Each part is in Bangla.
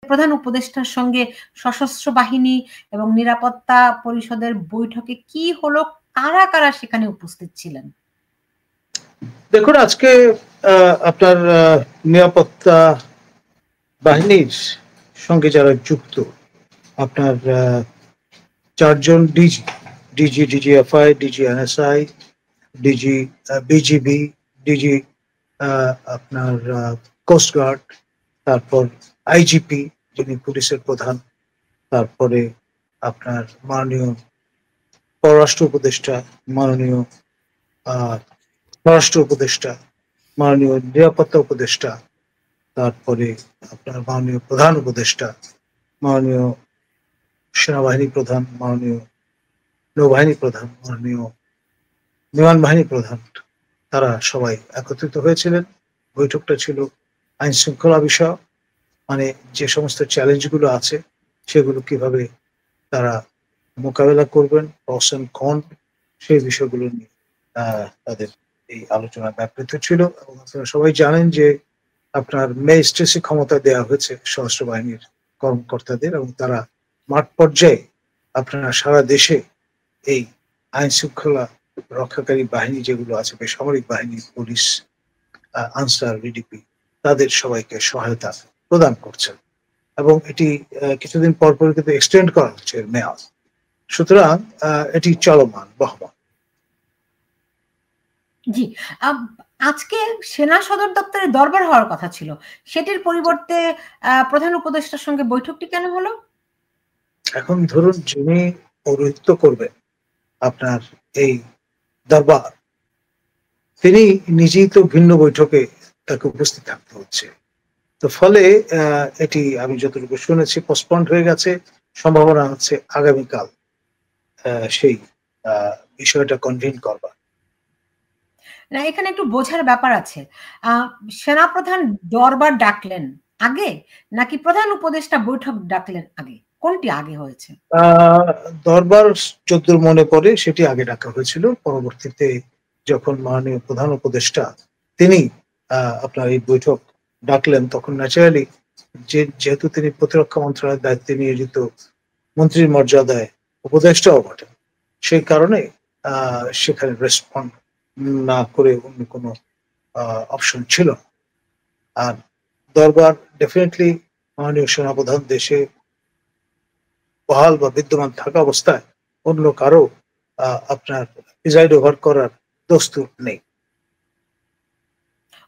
প্রধান উপদেষ্টার সঙ্গে সশস্ত্র বাহিনী এবং নিরাপত্তা পরিষদের বৈঠকে কি হলো, কারা কারা সেখানে উপস্থিত ছিলেন? দেখুন, আজকে আপনার নিরাপত্তা বাহিনীর সঙ্গে যারা যুক্ত, আপনার 4 জন DGFI, DG NSI, DG BGB, DG আপনার কোস্টগার্ড, তারপর আইজিপি যিনি পুলিশের প্রধান, তারপরে আপনার মাননীয় পররাষ্ট্র উপদেষ্টা, মাননীয় পররাষ্ট্র উপদেষ্টা, মাননীয় নিরাপত্তা উপদেষ্টা, তারপরে আপনার মাননীয় প্রধান উপদেষ্টা, মাননীয় সেনাবাহিনী প্রধান, মাননীয় নৌবাহিনী প্রধান, মাননীয় বিমান বাহিনী প্রধান, তারা সবাই একত্রিত হয়েছিলেন। বৈঠকটা ছিল আইন শৃঙ্খলা বিষয়, মানে যে সমস্ত চ্যালেঞ্জগুলো আছে সেগুলো কিভাবে তারা মোকাবেলা করবেন, প্রস এন্ড কন, সেই বিষয়গুলো নিয়ে তাদের এই আলোচনা ব্যাপৃত ছিল। এবং আপনারা সবাই জানেন যে আপনার ম্যাজিস্ট্রেসি ক্ষমতা দেওয়া হয়েছে সশস্ত্র বাহিনীর কর্মকর্তাদের, এবং তারা মাঠ পর্যায়ে আপনার সারা দেশে এই আইন শৃঙ্খলা রক্ষাকারী বাহিনী যেগুলো আছে, বেসামরিক বাহিনী, পুলিশ, আনসার, ভিডিপি, তাদের সবাইকে সহায়তা প্রদান করছেন। এবং এটি কিছুদিন পর পর কিন্তু এক্সটেন্ড করা হচ্ছে এর মেয়াদ। সুতরাং এটি চলমান, বহমান। জি, আজকে সেনা সদর দপ্তরে দরবার হওয়ার কথা ছিল, সেটির পরিবর্তে প্রধান উপদেষ্টার সঙ্গে বৈঠকটি কেন হলো? এখন ধরুন, যিনি পৌরোহিত্য করবেন আপনার এই দরবার, তিনি নিজেই তো ভিন্ন বৈঠকে তাকে উপস্থিত থাকতে হচ্ছে। তো ফলে এটি আমি যতটুকু শুনেছি পোস্টপন্ড হয়ে গেছে। সম্ভাবনা আছে আগামীকাল সেই বিষয়টা কনভিন করবার। না, এখানে একটু বোঝার ব্যাপার আছে। সেনাপ্রধান দরবার ডাকলেন আগে, নাকি প্রধান উপদেষ্টা বৈঠক ডাকলেন আগে? কোনটি আগে হয়েছে? দরবার যতদূর মনে পড়ে সেটি আগে ডাকা হয়েছিল। পরবর্তীতে যখন মাননীয় প্রধান উপদেষ্টা তিনি আপনার এই বৈঠক ডাকলেন, তখন ন্যাচারালি যেহেতু তিনি প্রতিরক্ষা মন্ত্রণালয়ের দায়িত্বে নিয়োজিত মন্ত্রীর মর্যাদায় উপদেষ্টাও বটেন, সেই কারণে সেখানে রেসপন্ড না করে অন্য কোনো অপশন ছিল না। আর দরবার ডেফিনেটলি মাননীয় সেনাপ্রধান দেশে বহাল বা বিদ্যমান থাকা অবস্থায় অন্য কারো আপনার প্রিজাইড ওভার করার দস্তুর নেই।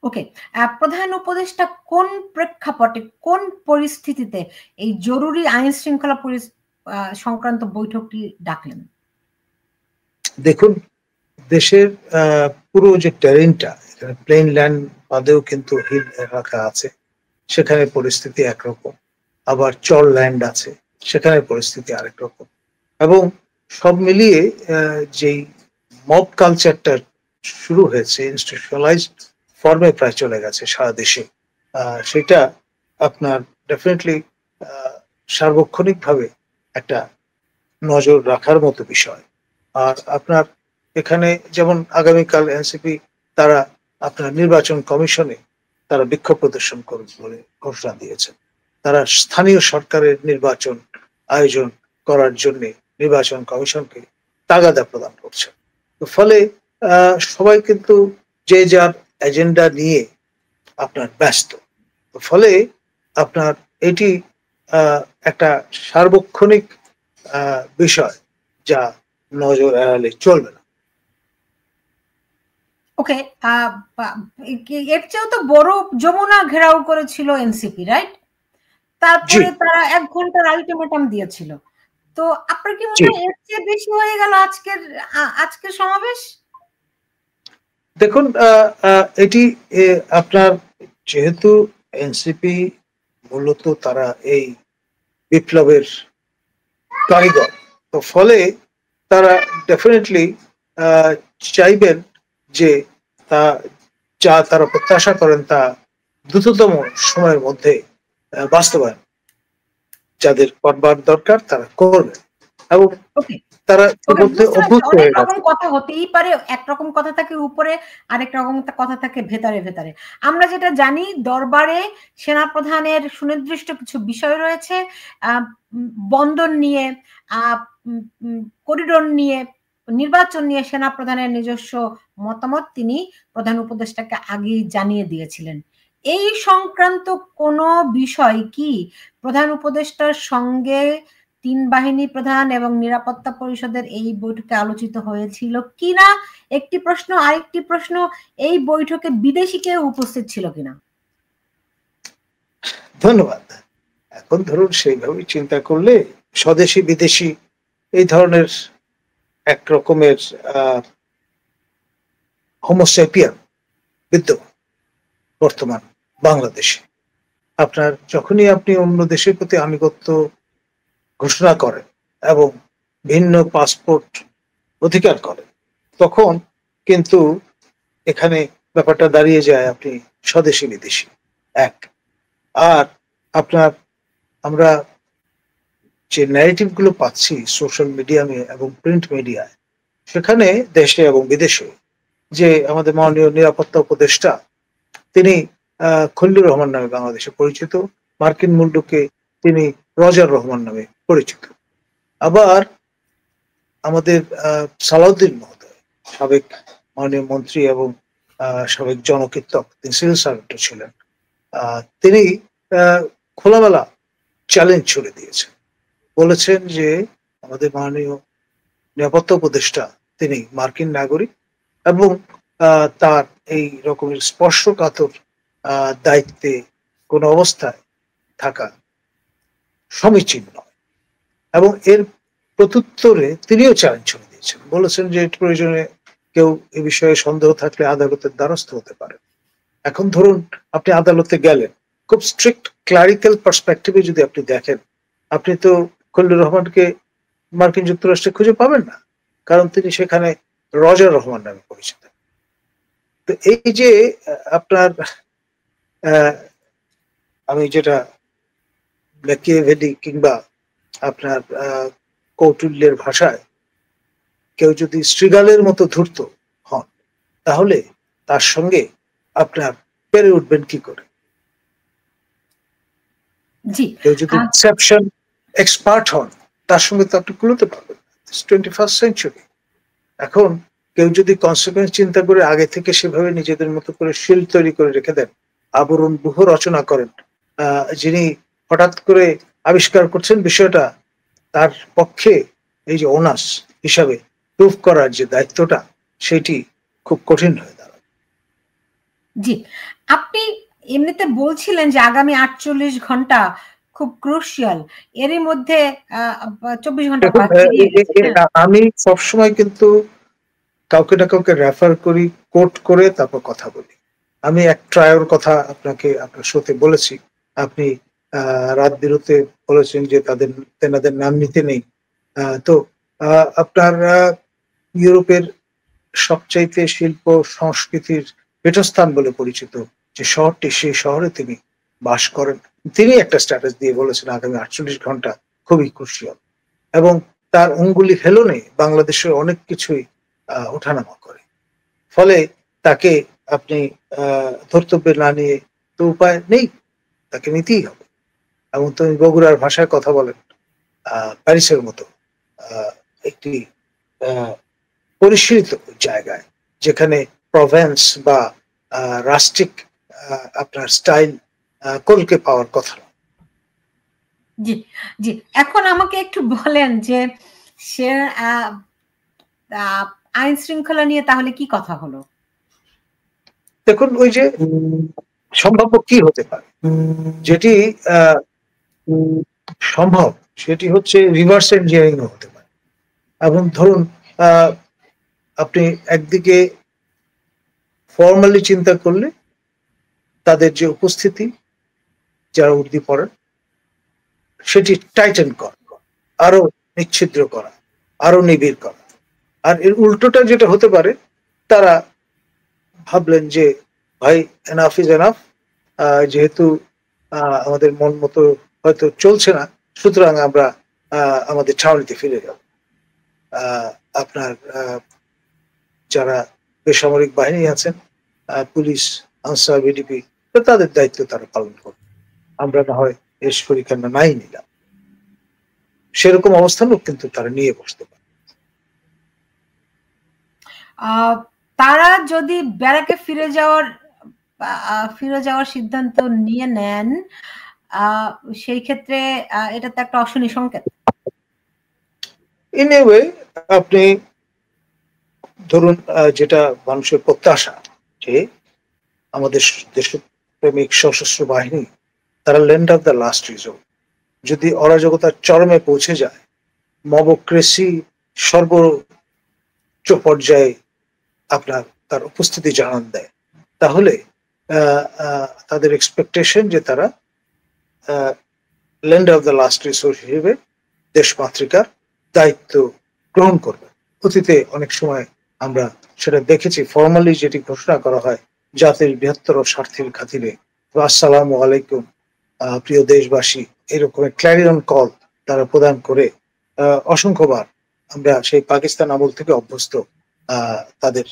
ওকে, প্রধান উপদেষ্টা কোন প্রেক্ষাপটে, কোন পরিস্থিতিতে এই জরুরি আইন শৃঙ্খলা সংক্রান্ত বৈঠকটি ডাকলেন? দেখুন, দেশের পুরো যে টেরেনটা, এখানে প্লেন ল্যান্ড বাদেও কিন্তু হিল এলাকা আছে, সেখানে পরিস্থিতি একরকম। আবার চর ল্যান্ড আছে, সেখানে পরিস্থিতি আরেক রকম। এবং সব মিলিয়ে যেই মব কালচারটা শুরু হয়েছে, ইনস্টিটিউশনালাইজড ফর্মে প্রায় চলে গেছে সারা দেশে, সেটা আপনার ডেফিনেটলি সার্বক্ষণিকভাবে একটা নজর রাখার মতো বিষয়। আর আপনার এখানে যেমন আগামীকাল এনসিপি তারা আপনার নির্বাচন কমিশনে তারা বিক্ষোভ প্রদর্শন করবে বলে ঘোষণা দিয়েছে। তারা স্থানীয় সরকারের নির্বাচন আয়োজন করার জন্য নির্বাচন কমিশনকে তাগাদা প্রদান করছে। তো ফলে সবাই কিন্তু যে যার এজেন্ডা নিয়ে আপনার ব্যস্ত। তো ফলে আপনার এটি একটা সার্বক্ষণিক বিষয়, যা নজর এড়ালে চলবে না। ওকে, এর চেয়েও তো বড় যমুনা ঘেরাও করেছিল এনসিপি, রাইট? তারপরে তারা 1 ঘন্টার আলটিমেটাম দিয়েছিল। তো আপনার কি মনে হয় এর চেয়ে বেশি হয়ে গেল আজকের সমাবেশ? দেখুন, এটি আপনার যেহেতু এনসিপি মূলত তারা এই বিপ্লবের কারিগর, তো ফলে তারা ডেফিনেটলি চাইবেন যে যা তারা প্রত্যাশা করেন তা দ্রুততম সময়ের মধ্যে বাস্তবায়ন যাদের করবার দরকার তারা করবে। এবং তারা অভ্যস্ত হয়ে গেছে। একরকম কথা হতেই পারে, একরকম কথা থাকে উপরে, আরেক রকম কথা থাকে ভেতরে ভেতরে। আমরা যেটা জানি, দরবারে সেনাপ্রধানের সুনির্দিষ্ট কিছু বিষয় রয়েছে, বন্দর নিয়ে, করিডোর নিয়ে, নির্বাচন নিয়ে সেনাপ্রধানের নিজস্ব মতামত তিনি প্রধান উপদেষ্টাকে আগেই জানিয়ে দিয়েছিলেন। এই সংক্রান্ত কোনো বিষয় কি প্রধান উপদেষ্টার সঙ্গে তিন বাহিনী প্রধান এবং নিরাপত্তা পরিষদের এই বৈঠকে আলোচিত হয়েছিল কিনা একটি প্রশ্ন। আরেকটি প্রশ্ন, এই বৈঠকে বিদেশি কেউ উপস্থিত ছিল কিনা? ধন্যবাদ। এখন ধরুন সেইভাবে চিন্তা করলে স্বদেশি বিদেশি এই ধরনের এক রকমের হোমোসেপিয়ান বিদ্যমান বর্তমান বাংলাদেশে। আপনার যখনই আপনি অন্য দেশের প্রতি আনুগত্য ঘোষণা করেন এবং ভিন্ন পাসপোর্ট অধিকার করেন, তখন কিন্তু এখানে ব্যাপারটা দাঁড়িয়ে যায় আপনি স্বদেশি বিদেশি এক। আর আপনার আমরা যে ন্যারেটিভ গুলো পাচ্ছি সোশ্যাল মিডিয়ামে এবং প্রিন্ট মিডিয়ায়, সেখানে দেশে এবং বিদেশে যে আমাদের মাননীয় নিরাপত্তা উপদেষ্টা তিনি খলিলুর রহমান নামে বাংলাদেশে পরিচিত, মার্কিন মুলুকে তিনি রজার রহমান নামে পরিচিত। আবার আমাদের সালাউদ্দিন মহোদয়, সাবেক মাননীয় মন্ত্রী এবং সাবেক জনকীর্তক, তিনি সিভিল সার্ভেন্ট ছিলেন, তিনি খোলামেলা চ্যালেঞ্জ ছুড়ে দিয়েছেন, বলেছেন যে আমাদের মাননীয় নিরাপত্তা উপদেষ্টা তিনি মার্কিন নাগরিক এবং তার এই রকমের স্পর্শকাতর দায়িত্বে কোন অবস্থায় থাকা সমীচীন নয়। এবং এর প্রত্যুত্তরে তিনিও চ্যালেঞ্জ ছুড়ে দিয়েছেন, বলেছেন যে প্রয়োজনে কেউ এ বিষয়ে সন্দেহ থাকলে আদালতের দ্বারস্থ হতে পারে। এখন ধরুন আপনি আদালতে গেলেন, খুব স্ট্রিক্ট ক্লারিক্যাল পার্সপেক্টিভে যদি আপনি দেখেন, আপনি তো খলিলুর রহমানকে মার্কিন যুক্তরাষ্ট্রে খুঁজে পাবেন না, কারণ তিনি সেখানে রজার রহমান নামে পরিচিত। তো এই যে আপনার আমি যেটা ম্যাকিয়াভেলি কিংবা আপনার কৌটিল্যের ভাষায় কেউ যদি শৃগালের মতো ধূর্ত হন, তাহলে তার সঙ্গে আপনার পেরে উঠবেন কি করে? কেউ যদি এক্সেপশন এক্সপার্ট হন, তার সঙ্গে তো আপনি কুলোতে পারবেন। 21st century. এখন কেউ যদি কনসিকুয়েন্স চিন্তা করে আগে থেকে সেভাবে নিজেদের মতো করে শিল্ড তৈরি করে রেখে দেন, আবরণ ব্যূহ রচনা করেন, যিনি হঠাৎ করে আবিষ্কার করছেন বিষয়টা, তার পক্ষে এই যে ওনাস হিসাবে প্রুফ করার যে দায়িত্বটা, সেটি খুব কঠিন হয়ে দাঁড়ায়। জি, আপনি এমনিতে বলছিলেন যে আগামী 48 ঘন্টা খুব ক্রুশিয়াল, এরই মধ্যে 24 ঘন্টা আমি সবসময় কিন্তু কাউকে না কাউকে রেফার করি, কোট করে তারপর কথা বলি। আমি এক ট্রায়ের কথা আপনাকে আপনার শোতে বলেছি, আপনি রাত বিরতে বলেছেন যে তেনাদের নাম নিতে নেই। তো আপনার ইউরোপের সবচাইতে শিল্প সংস্কৃতির পীঠস্থান বলে পরিচিত যে শহরটি, সেই শহরে তিনি বাস করেন। তিনি একটা স্ট্যাটাস দিয়ে বলেছেন আগামী 48 ঘন্টা খুবই ক্রুশিয়াল, এবং তার অঙ্গুলি হেলনে বাংলাদেশের অনেক কিছুই ওঠানামা করে। ফলে তাকে আপনি ধর্তব্যে না নিয়ে তো উপায় নেই, তাকে নিতেই হবে। এবং তুমি বগুড়ার ভাষায় কথা বলেন, প্যারিসের মতো একটি পরিশীলিত জায়গায়, যেখানে প্রভেন্স বা রাষ্ট্রিক আপনার স্টাইল কলকে পাওয়ার কথা। জি জি, এখন আমাকে একটু বলেন যে সে আইন শৃঙ্খলা নিয়ে তাহলে কি কথা হলো? দেখুন, ওই যে সম্ভাব্য কি হতে পারে, যেটি সম্ভব সেটি হচ্ছে রিভার্স ইঞ্জিনিয়ারিং হতে পারে। এবং ধরুন আপনি একদিকে ফর্মালি চিন্তা করলে তাদের যে উপস্থিতি, যারা উর্দি পড়েন, সেটি টাইটেন করা, আরো নিচ্ছিদ্র করা, আরো নিবিড় করা। আর এর উল্টোটা যেটা হতে পারে, তারা ভাবলেন যে ভাই এনাফ ইজ এনাফ, যেহেতু আমাদের মন মতো হয়তো চলছে না, সুতরাং আমরা আমাদের ছাউনিতে ফিরে যাব। আপনার যারা বেসামরিক বাহিনী আছেন, পুলিশ, আনসার, বিডিপি, তাদের দায়িত্ব তারা পালন করবে। আমরা না হয় এস পরীক্ষা নাই নিলাম, সেরকম অবস্থানও কিন্তু তারা নিয়ে বসতে পারে। তারা যদি ব্যারাকে ফিরে যাওয়ার সিদ্ধান্ত নিয়ে নেন, সেই ক্ষেত্রে এটা তো একটা অশনি সংকেত। ইন এ ওয়ে, আপনি ধরুন যেটা মানুষের প্রত্যাশা যে আমাদের দেশপ্রেমিক সশস্ত্র বাহিনী তারা land of the last resort, যদি অরাজকতার চরমে পৌঁছে যায়, মবক্রেসি সর্বোচ্চ পর্যায়ে আপনার তার উপস্থিতি জানান দেয়, তাহলে তাদের এক্সপেকটেশন যে তারা land of the last resource হিসেবে দেশমাতৃকার দায়িত্ব গ্রহণ করবে। অতীতে অনেক সময় আমরা সেটা দেখেছি, ফর্মালি যেটি ঘোষণা করা হয় জাতির বৃহত্তর স্বার্থের খাতিরে, আসসালামু আলাইকুম প্রিয় দেশবাসী, এরকম ক্ল্যারিয়ন কল তারা প্রদান করে অসংখ্যবার আমরা সেই পাকিস্তান আমল থেকে অভ্যস্ত তাদের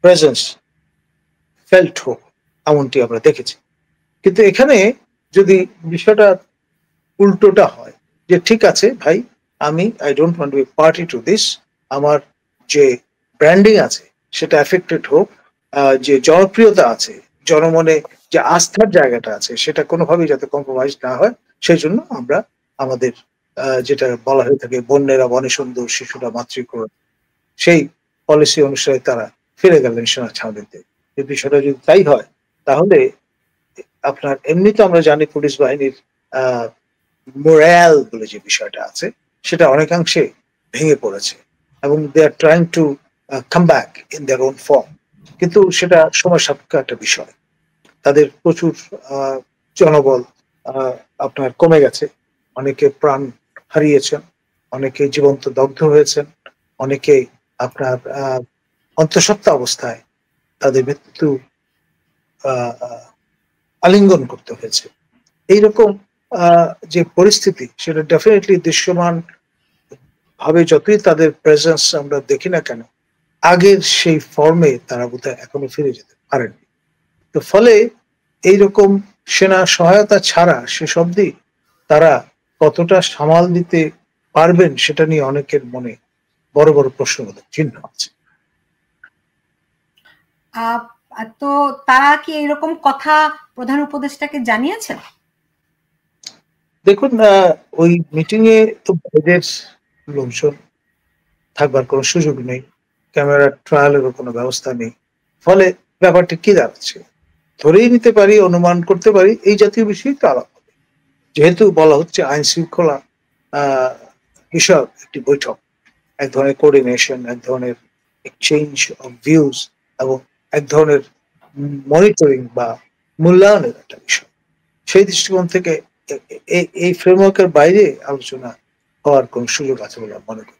প্রেজেন্স ফেল্ট হোক, এমনটি আমরা দেখেছি। কিন্তু এখানে যদি বিষয়টা উল্টোটা হয়, যে ঠিক আছে ভাই, I don't want to be party to this, আমার যে ব্র্যান্ডিং আছে সেটা এফেক্টেড হোক, যে জনপ্রিয়তা আছে, জনমনে যে আস্থার জায়গাটা আছে সেটা কোনোভাবেই যাতে কম্প্রোমাইজ না হয়, সেই জন্য আমরা আমাদের যেটা বলা হয়ে থাকে বন্যেরা বনে সুন্দর, শিশুরা মাতৃক্রোড়, সেই পলিসি অনুসারে তারা ফিরে গেলেন সেনা ছাউনিতে। এই বিষয়টা যদি তাই হয়, তাহলে আপনার এমনি তো আমরা জানি পুলিশ বাহিনীর মোরাল বলে যে বিষয়টা আছে সেটা অনেকাংশে ভেঙে পড়েছে, এবং they are trying to come back in their own form. কিন্তু সেটা সময় সাপেক্ষ একটা বিষয়। তাদের প্রচুর জনবল আপনার কমে গেছে, অনেকে প্রাণ হারিয়েছেন, অনেকে জীবন্ত দগ্ধ হয়েছেন, অনেকে আপনার অন্তঃসত্ত্বা অবস্থায় তাদের মৃত্যু আলিঙ্গন করতে হয়েছে। এইরকম যে পরিস্থিতি, সেটা ডেফিনেটলি দৃশ্যমান ভাবে যতই তাদের প্রেজেন্স আমরা দেখি না কেন, আগের সেই ফর্মে তারা বোধহয় এখনো ফিরে যেতে পারেননি। তো ফলে এইরকম সেনা সহায়তা ছাড়া শেষ অবধি তারা কতটা সামাল দিতে পারবেন সেটা নিয়ে অনেকের মনে বড় বড় প্রশ্নবোধক চিহ্ন আছে। তো তারা কি এরকম কথা প্রধান উপদেষ্টাকে জানিয়েছেন? দেখুন, ওই মিটিং এ তো বাইরের লোকজন থাকবার কোনো সুযোগ নেই, ক্যামেরা ট্রায়ালেরও কোনো ব্যবস্থা নেই। ফলে ব্যাপারটা কি দাঁড়াচ্ছে, ধরেই নিতে পারি, অনুমান করতে পারি এই জাতীয় বিষয় তো আলাপ হবে। যেহেতু বলা হচ্ছে আইন শৃঙ্খলা বিষয়ক একটি বৈঠক, এক ধরনের কোঅর্ডিনেশন, এক ধরনের এক্সচেঞ্জ অফ ভিউজ, এবং এক ধরনের মনিটরিং বা মূল্যায়নের একটা বিষয়। সেই দৃষ্টিকোণ থেকে এই ফ্রেমওয়ার্কের বাইরে আলোচনা হওয়ার কোন সুযোগ আছে বলে মনে করি।